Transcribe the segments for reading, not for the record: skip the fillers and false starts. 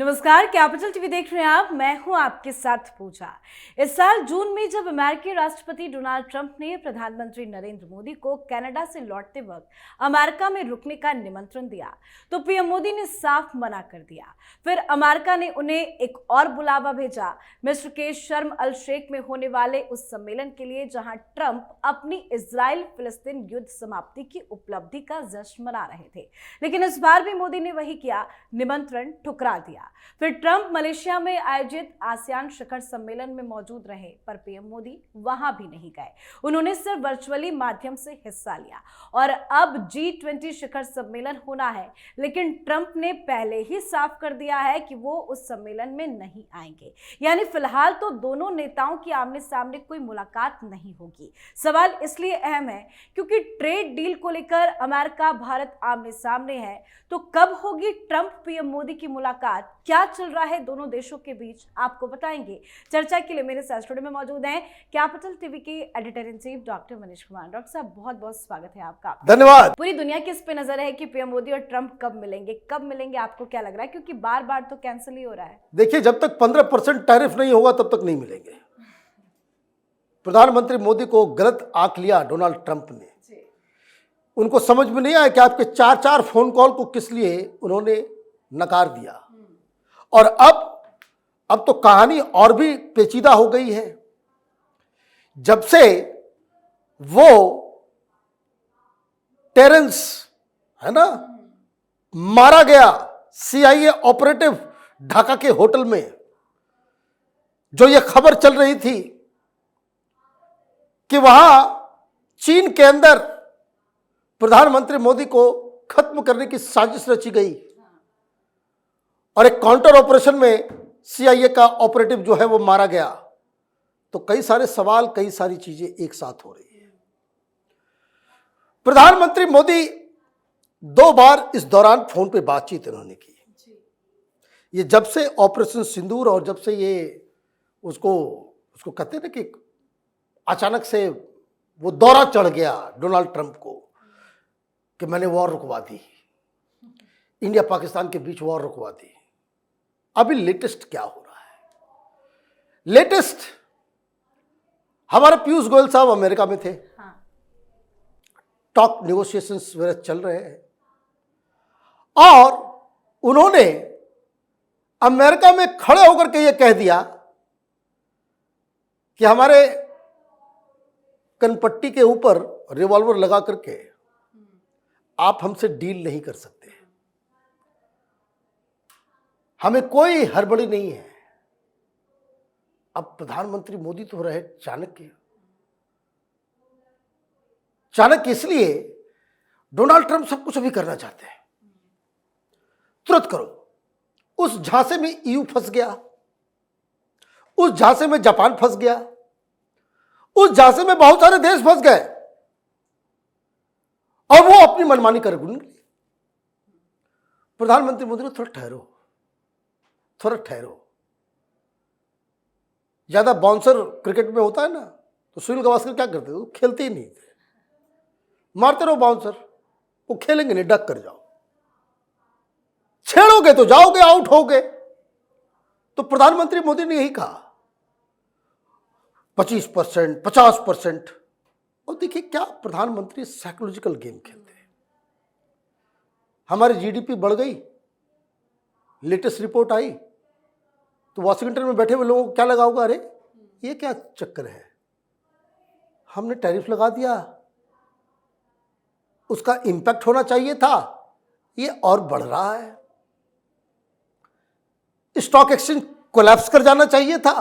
नमस्कार, capital TV देख रहे हैं आप। मैं हूं आपके साथ पूजा। इस साल जून में जब अमेरिकी राष्ट्रपति डोनाल्ड ट्रंप ने प्रधानमंत्री नरेंद्र मोदी को कनाडा से लौटते वक्त अमेरिका में रुकने का निमंत्रण दिया तो पीएम मोदी ने साफ मना कर दिया। फिर अमेरिका ने उन्हें एक और बुलावा भेजा मिस्र के शर्म अल शेख में होने वाले उस सम्मेलन के लिए, जहां ट्रंप अपनी इजराइल फिलिस्तीन युद्ध समाप्ति की उपलब्धि का जश्न मना रहे थे। लेकिन इस बार भी मोदी ने वही किया, निमंत्रण ठुकरा दिया। फिर ट्रंप मलेशिया में आयोजित आसियान शिखर सम्मेलन में मौजूद रहे, पर पीएम मोदी वहां भी नहीं गए। उन्होंने सिर्फ वर्चुअली माध्यम से हिस्सा लिया। और अब G20 शिखर सम्मेलन होना है, लेकिन ट्रंप ने पहले ही साफ कर दिया है कि वो उस सम्मेलन में नहीं आएंगे। यानी फिलहाल तो दोनों नेताओं की आमने सामने कोई मुलाकात नहीं होगी। सवाल इसलिए अहम है क्योंकि ट्रेड डील को लेकर अमेरिका भारत आमने सामने है। तो कब होगी ट्रंप पीएम मोदी की मुलाकात? क्या चल रहा है दोनों देशों के बीच, आपको बताएंगे। चर्चा के लिए मेरे साथ स्टूडियो में मौजूद हैं कैपिटल टीवी के editor in chief doctor Manish Kumar. Doctor साहब, बहुत बहुत स्वागत है आपका। धन्यवाद। पूरी दुनिया की इस पे नजर है कि पीएम मोदी और ट्रंप कब मिलेंगे, आपको क्या लग रहा है? क्योंकि बार बार तो कैंसिल ही हो रहा है। देखिए, जब तक 15% टैरिफ नहीं होगा तब तक नहीं मिलेंगे। प्रधानमंत्री मोदी को गलत आंक लिया डोनाल्ड ट्रंप ने। उनको समझ में नहीं आया कि आपके 4 फोन कॉल को किस लिए उन्होंने नकार दिया। और अब तो कहानी और भी पेचीदा हो गई है। जब से वो टेरेंस है ना मारा गया, CIA ऑपरेटिव ढाका के होटल में, जो ये खबर चल रही थी कि वहां चीन के अंदर प्रधानमंत्री मोदी को खत्म करने की साजिश रची गई और एक काउंटर ऑपरेशन में CIA का ऑपरेटिव जो है वो मारा गया, तो कई सारे सवाल, कई सारी चीजें एक साथ हो रही है। प्रधानमंत्री मोदी 2 बार इस दौरान फोन पे बातचीत इन्होंने की। ये जब से ऑपरेशन सिंदूर और जब से ये उसको कहते हैं ना कि अचानक से वो दौरा चढ़ गया डोनाल्ड ट्रंप को कि मैंने वॉर रुकवा दी, इंडिया पाकिस्तान के बीच वॉर रुकवा दी। अभी लेटेस्ट क्या हो रहा है? लेटेस्ट हमारे पीयूष गोयल साहब अमेरिका में थे। टॉक नेगोशिएशंस वगैरह चल रहे हैं और उन्होंने अमेरिका में खड़े होकर के ये कह दिया कि हमारे कनपट्टी के ऊपर रिवॉल्वर लगा करके आप हमसे डील नहीं कर सकते, हमें कोई हड़बड़ी नहीं है। अब प्रधानमंत्री मोदी तो रहे चाणक्य। चाणक्य इसलिए डोनाल्ड ट्रंप सब कुछ अभी करना चाहते हैं, तुरंत करो। उस झांसे में EU फंस गया, उस झांसे में जापान फंस गया, उस झांसे में बहुत सारे देश फंस गए और वो अपनी मनमानी कर गुजरे। प्रधानमंत्री मोदी ने थोड़ा ठहरो। ज्यादा बाउंसर क्रिकेट में होता है ना, तो सुनील गावस्कर क्या करते थे? वो खेलते ही नहीं थे, मारते रहो बाउंसर, वो खेलेंगे नहीं, डक कर जाओ। छेड़ोगे तो जाओगे, आउट होगे। तो प्रधानमंत्री मोदी ने यही कहा 25%, 50%। और देखिए क्या प्रधानमंत्री साइकोलॉजिकल गेम खेलते हैं। हमारी GDP बढ़ गई, लेटेस्ट रिपोर्ट आई, तो वॉशिंगटन में बैठे हुए लोगों को क्या लगा होगा, अरे ये क्या चक्कर है, हमने टैरिफ लगा दिया, उसका इंपैक्ट होना चाहिए था, ये और बढ़ रहा है। स्टॉक एक्सचेंज कोलैप्स कर जाना चाहिए था,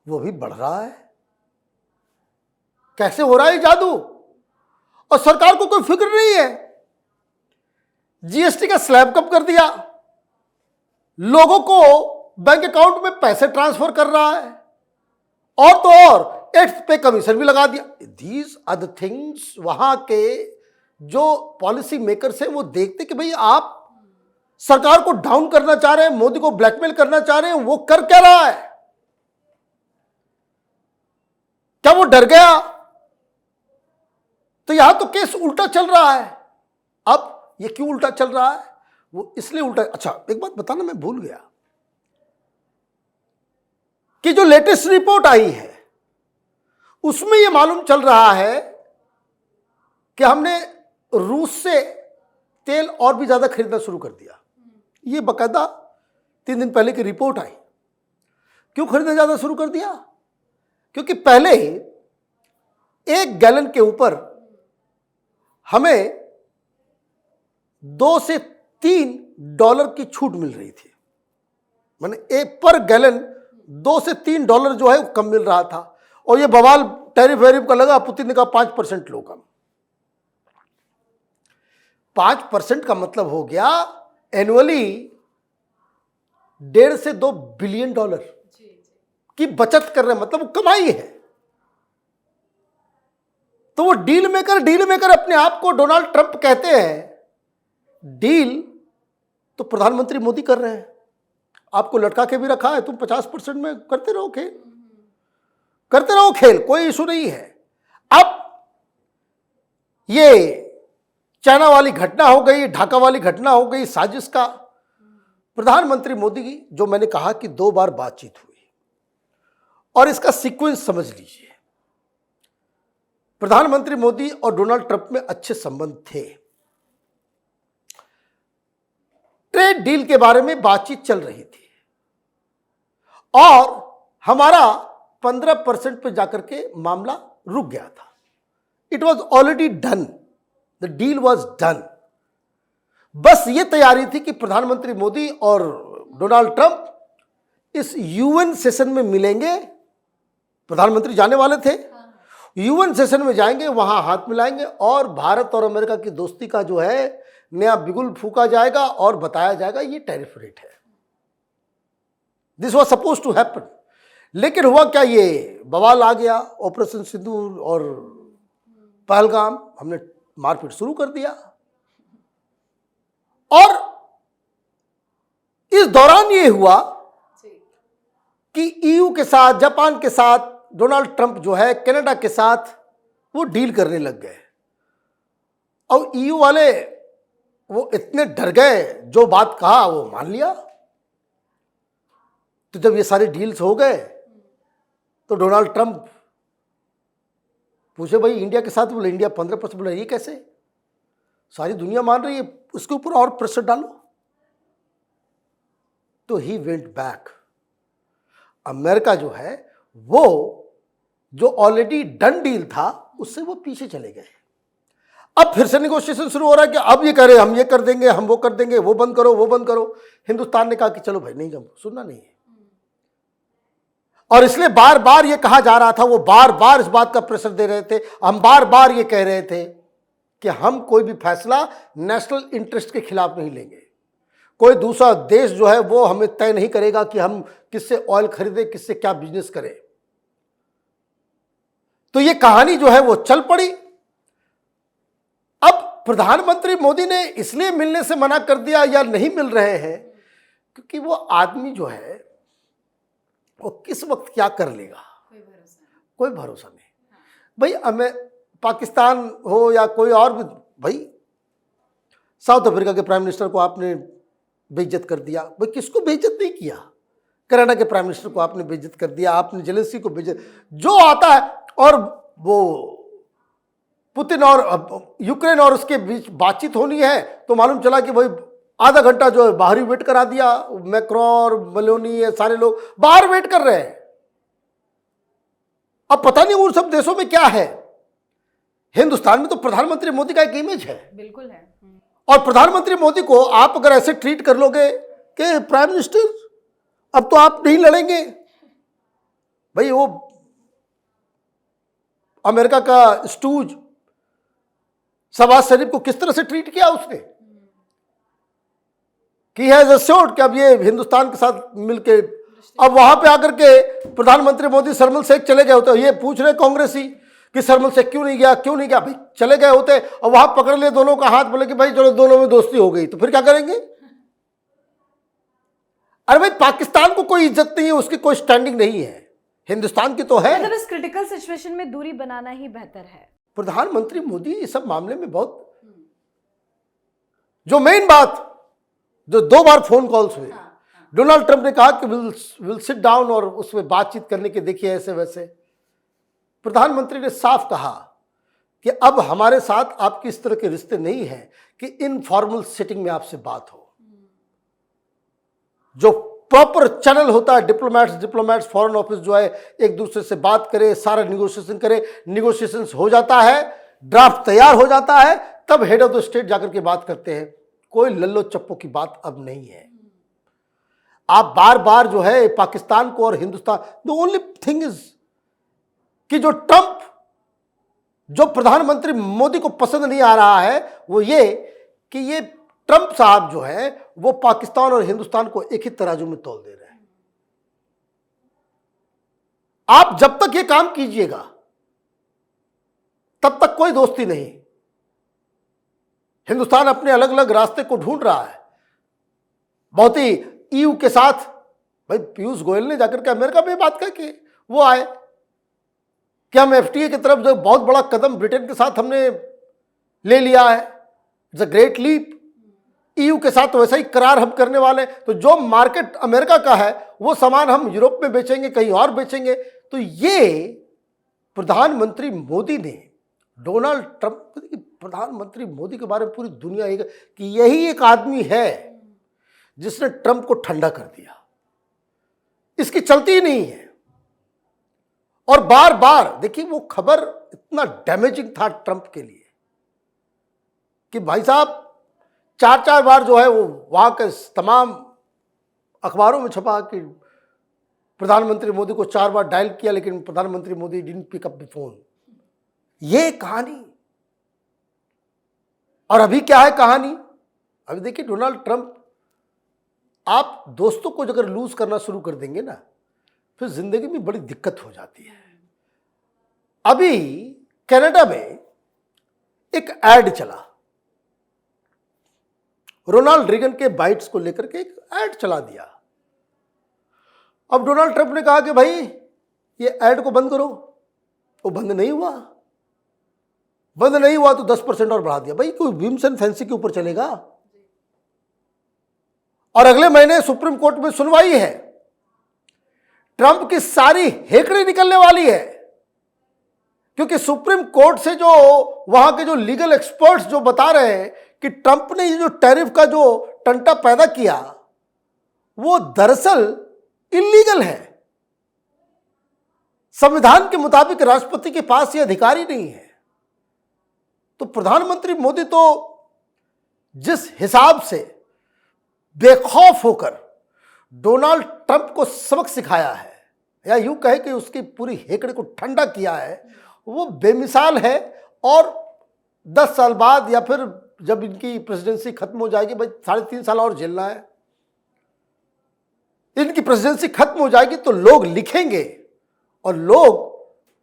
वो भी बढ़ रहा है। कैसे हो रहा है जादू? और सरकार को कोई फिक्र नहीं है। GST का स्लैब कम कर दिया, लोगों को बैंक अकाउंट में पैसे ट्रांसफर कर रहा है, और तो और 8th पे कमीशन भी लगा दिया। दीज आर द थिंग्स वहां के जो पॉलिसी मेकर्स हैं वो देखते कि भाई आप सरकार को डाउन करना चाह रहे हैं, मोदी को ब्लैकमेल करना चाह रहे हैं। वो कर क्या रहा है? क्या वो डर गया? तो यहां तो केस उल्टा चल रहा है। अब ये क्यों उल्टा चल रहा है? वो इसलिए उल्टा, अच्छा एक बात बताना मैं भूल गया, कि जो लेटेस्ट रिपोर्ट आई है उसमें यह मालूम चल रहा है कि हमने रूस से तेल और भी ज्यादा खरीदना शुरू कर दिया। ये बकायदा 3 दिन पहले की रिपोर्ट आई। क्यों खरीदना ज्यादा शुरू कर दिया? क्योंकि पहले ही 1 गैलन के ऊपर हमें $2 से $3 की छूट मिल रही थी। माने एक पर गैलन $2 से $3 जो है वो कम मिल रहा था। और ये बवाल टैरिफ वैरिफ का लगा, पुतिन ने कहा 5% लो कम। 5% का मतलब हो गया एनुअली $1.5 से $2 बिलियन की बचत कर रहे हैं, मतलब वो कमाई है। तो वो डील मेकर अपने आप को डोनाल्ड ट्रंप कहते हैं। डील तो प्रधानमंत्री मोदी कर रहे हैं, आपको लटका के भी रखा है, तुम 50% में करते रहो खेल, कोई इशू नहीं है। अब ये चाइना वाली घटना हो गई, ढाका वाली घटना हो गई, साजिश का प्रधानमंत्री मोदी की जो मैंने कहा कि 2 बार बातचीत हुई और इसका सीक्वेंस समझ लीजिए। प्रधानमंत्री मोदी और डोनाल्ड ट्रंप में अच्छे संबंध थे। ट्रेड डील के बारे में बातचीत चल रही थी और हमारा 15% पे जाकर के मामला रुक गया था। It was already done, the deal was done. बस ये तैयारी थी कि प्रधानमंत्री मोदी और डोनाल्ड ट्रंप इस यूएन सेशन में मिलेंगे। प्रधानमंत्री जाने वाले थे, यूएन सेशन में जाएंगे, वहां हाथ मिलाएंगे और भारत और अमेरिका की दोस्ती का जो है नया बिगुल फूका जाएगा और बताया जाएगा ये टैरिफ रेट है। This was suppose to happen. लेकिन हुआ क्या, ये बवाल आ गया, ऑपरेशन सिंदूर और पहलगाम, हमने मारपीट शुरू कर दिया। और इस दौरान ये हुआ कि ईयू के साथ, जापान के साथ डोनाल्ड ट्रंप जो है कनाडा के साथ वो डील करने लग गए। और ईयू वाले वो इतने डर गए, जो बात कहा वो मान लिया। तो जब ये सारे डील्स हो गए तो डोनाल्ड ट्रंप पूछे भाई इंडिया के साथ, बोले इंडिया 15%, बोले ये कैसे, सारी दुनिया मान रही है, उसके ऊपर और प्रेशर डालो। तो ही वेंट बैक। अमेरिका जो है वो जो ऑलरेडी डन डील था उससे वो पीछे चले गए। अब फिर से निगोशिएशन शुरू हो रहा है कि अब ये करें, हम ये कर देंगे, हम वो कर देंगे, वो बंद करो, वो बंद करो। हिंदुस्तान ने कहा कि चलो भाई नहीं, हम सुनना नहीं है। और इसलिए बार बार ये कहा जा रहा था, वो बार बार इस बात का प्रेशर दे रहे थे, हम बार बार ये कह रहे थे कि हम कोई भी फैसला नेशनल इंटरेस्ट के खिलाफ नहीं लेंगे। कोई दूसरा देश जो है वो हमें तय नहीं करेगा कि हम किससे ऑयल खरीदें, किससे क्या बिजनेस करें। तो ये कहानी जो है वो चल पड़ी। अब प्रधानमंत्री मोदी ने इसलिए मिलने से मना कर दिया या नहीं मिल रहे हैं क्योंकि वो आदमी जो है वो किस वक्त क्या कर लेगा, कोई भरोसा नहीं। भाई हमें पाकिस्तान हो या कोई और भी, भाई साउथ अफ्रीका के प्राइम मिनिस्टर को आपने बेइज्जत कर दिया, भाई किसको बेइज्जत नहीं किया, कनाडा के प्राइम मिनिस्टर को आपने बेइज्जत कर दिया, आपने जेलेंस्की को बेइज्जत, जो आता है। और वो पुतिन और यूक्रेन और उसके बीच बातचीत होनी है तो मालूम चला कि भाई आधा घंटा जो है बाहर ही वेट करा दिया। मैक्रो और मेलोनी सारे लोग बाहर वेट कर रहे हैं। अब पता नहीं उन सब देशों में क्या है। हिंदुस्तान में तो प्रधानमंत्री मोदी का एक इमेज है, बिल्कुल है। और प्रधानमंत्री मोदी को आप अगर ऐसे ट्रीट कर लोगे कि प्राइम मिनिस्टर अब तो आप नहीं लड़ेंगे, भाई वो अमेरिका का स्टूज शहबाज शरीफ को किस तरह से ट्रीट किया उसने, कि हैज अश्योर्ड कि अब ये हिंदुस्तान के साथ मिलके, अब वहां पे आकर के प्रधानमंत्री मोदी शर्मल शेख चले गए होते, ये पूछ रहे कांग्रेसी कि शर्मल शेख क्यों नहीं गया, भाई चले गए होते और वहां पकड़ लिए दोनों का हाथ, बोले कि भाई चलो दोनों में दोस्ती हो गई, तो फिर क्या करेंगे। अरे भाई पाकिस्तान को कोई इज्जत नहीं है, उसकी कोई स्टैंडिंग नहीं है, हिंदुस्तान की तो है। मतलब इस क्रिटिकल सिचुएशन में दूरी बनाना ही बेहतर है। प्रधानमंत्री मोदी इस सब मामले में बहुत, जो मेन बात, जो 2 बार फोन कॉल्स हुए, डोनाल्ड ट्रंप ने कहा कि विल सिट डाउन और उसमें बातचीत करने के देखिए ऐसे वैसे। प्रधानमंत्री ने साफ कहा कि अब हमारे साथ आपकी इस तरह के रिश्ते नहीं हैं कि इनफॉर्मल सेटिंग में आपसे बात हो। जो प्रॉपर चैनल होता है, डिप्लोमेट्स फॉरेन ऑफिस जो है एक दूसरे से बात करे, सारा निगोशिएशन करे, निगोशिएशन हो जाता है, ड्राफ्ट तैयार हो जाता है, तब हेड ऑफ द स्टेट जाकर के बात करते हैं। कोई लल्लो चप्पो की बात अब नहीं है। आप बार बार जो है पाकिस्तान को और Hindustan, the only thing is कि जो ट्रंप, जो प्रधानमंत्री मोदी को पसंद नहीं आ रहा है वो ये कि ये ट्रंप साहब जो है वो पाकिस्तान और हिंदुस्तान को एक ही तराजू में तौल दे रहे हैं। आप जब तक ये काम कीजिएगा तब तक कोई दोस्ती नहीं। हिंदुस्तान अपने अलग अलग रास्ते को ढूंढ रहा है। बहुत ही ईयू के साथ, भाई पीयूष गोयल ने जाकर के अमेरिका में बात कही कि वो आए कि हम एफटीए की तरफ जो बहुत बड़ा कदम ब्रिटेन के साथ हमने ले लिया है, it's a great leap. EU के साथ वैसा ही करार हम करने वाले हैं, तो जो मार्केट अमेरिका का है वो सामान हम यूरोप में बेचेंगे, कहीं और बेचेंगे। तो ये प्रधानमंत्री मोदी ने, डोनाल्ड ट्रंप, प्रधानमंत्री मोदी के बारे में पूरी दुनिया कि यही एक आदमी है जिसने ट्रंप को ठंडा कर दिया। इसकी चलती ही नहीं है। और बार बार देखिए वो खबर इतना डैमेजिंग था ट्रंप के लिए कि भाई साहब 4 बार जो है वो वहां के तमाम अखबारों में छपा कि प्रधानमंत्री मोदी को 4 बार डायल किया लेकिन प्रधानमंत्री Modi didn't pick up the phone. ये कहानी। और अभी क्या है कहानी? अभी देखिए डोनाल्ड ट्रंप, आप दोस्तों को अगर लूज करना शुरू कर देंगे ना फिर जिंदगी में बड़ी दिक्कत हो जाती है। अभी कनाडा में एक एड चला, रोनाल्ड रीगन के बाइट्स को लेकर के एक एड चला दिया। अब डोनाल्ड ट्रंप ने कहा कि भाई ये एड को बंद करो। वो बंद नहीं हुआ। बंद नहीं हुआ तो 10% और बढ़ा दिया। भाई कोई भीमसेन फैंसी के ऊपर चलेगा? और अगले महीने सुप्रीम कोर्ट में सुनवाई है। ट्रंप की सारी हेकड़ी निकलने वाली है, क्योंकि सुप्रीम कोर्ट से जो वहां के जो लीगल एक्सपर्ट्स जो बता रहे हैं कि ट्रंप ने ये जो टैरिफ का जो टंटा पैदा किया वो दरअसल इलीगल है। संविधान के मुताबिक राष्ट्रपति के पास ये अधिकार ही नहीं है। तो प्रधानमंत्री मोदी तो जिस हिसाब से बेखौफ होकर डोनाल्ड ट्रंप को सबक सिखाया है, या यूं कहे कि उसकी पूरी हेकड़े को ठंडा किया है, वो बेमिसाल है। और 10 साल बाद या फिर जब इनकी प्रेसिडेंसी खत्म हो जाएगी, भाई 3.5 साल और झेलना है, इनकी प्रेसिडेंसी खत्म हो जाएगी तो लोग लिखेंगे और लोग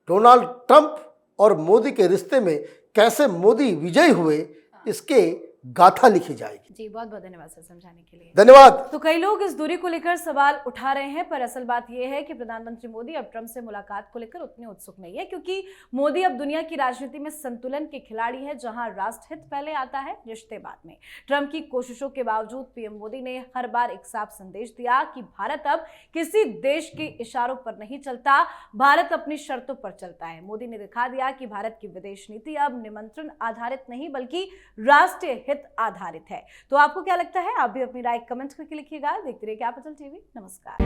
डोनाल्ड ट्रंप और मोदी के रिश्ते में कैसे मोदी विजयी हुए इसके गाथा लिखी जाएगी। जी बहुत बहुत धन्यवाद सर समझाने के लिए। धन्यवाद। तो कई लोग इस दूरी को लेकर सवाल उठा रहे हैं, पर असल बात यह है कि प्रधानमंत्री मोदी अब ट्रंप से मुलाकात को लेकर उतने उत्सुक नहीं है, क्योंकि मोदी अब दुनिया की राजनीति में संतुलन के खिलाड़ी है, जहां राष्ट्रहित पहले आता है, रिश्ते बाद में। ट्रंप की कोशिशों के बावजूद पीएम मोदी ने हर बार एक साफ संदेश दिया कि भारत अब किसी देश के इशारों पर नहीं चलता, भारत अपनी शर्तों पर चलता है। मोदी ने दिखा दिया कि भारत की विदेश नीति अब निमंत्रण आधारित नहीं बल्कि राष्ट्रीय हित आधारित है। तो आपको क्या लगता है? आप भी अपनी राय कमेंट करके लिखिएगा। देखते रहिए कैपिटल टीवी। नमस्कार।